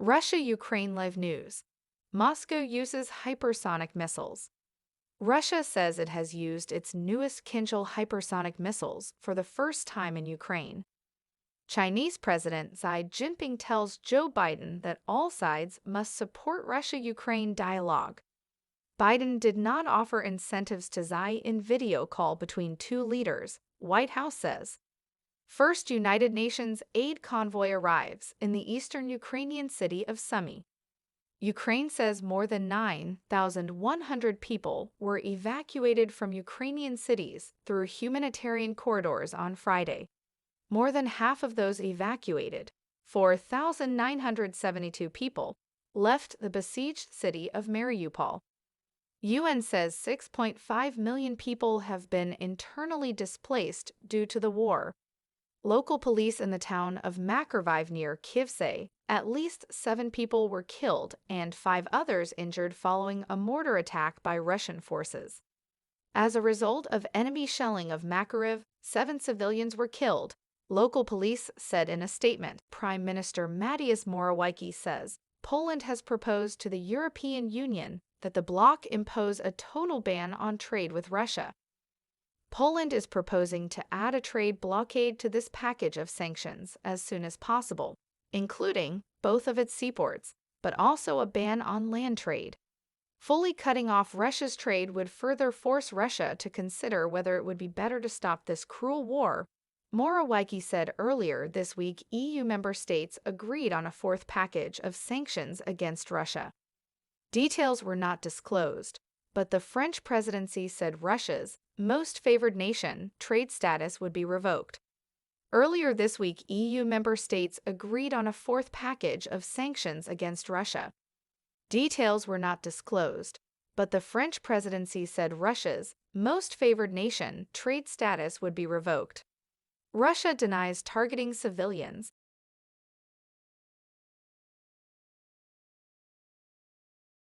Russia-Ukraine live news. Moscow uses hypersonic missiles. Russia says it has used its newest Kinzhal hypersonic missiles for the first time in Ukraine. Chinese President Xi Jinping tells Joe Biden that all sides must support Russia-Ukraine dialogue. Biden did not offer incentives to Xi in video call between two leaders, White House says. First United Nations aid convoy arrives in the eastern Ukrainian city of Sumy. Ukraine says more than 9,100 people were evacuated from Ukrainian cities through humanitarian corridors on Friday. More than half of those evacuated, 4,972 people, left the besieged city of Mariupol. UN says 6.5 million people have been internally displaced due to the war. Local police in the town of Makariv near Kyiv say at least 7 people were killed and 5 others injured following a mortar attack by Russian forces. As a result of enemy shelling of Makariv, 7 civilians were killed, local police said in a statement. Prime Minister Mateus Morawiecki says Poland has proposed to the European Union that the bloc impose a total ban on trade with Russia. Poland is proposing to add a trade blockade to this package of sanctions as soon as possible, including both of its seaports, but also a ban on land trade. Fully cutting off Russia's trade would further force Russia to consider whether it would be better to stop this cruel war. Morawiecki said earlier this week EU member states agreed on a 4th package of sanctions against Russia. Details were not disclosed, but the French presidency said Russia's most favored nation trade status would be revoked. Earlier this week, EU member states agreed on a 4th package of sanctions against Russia. Details were not disclosed, but the French presidency said Russia's most favored nation trade status would be revoked. Russia denies targeting civilians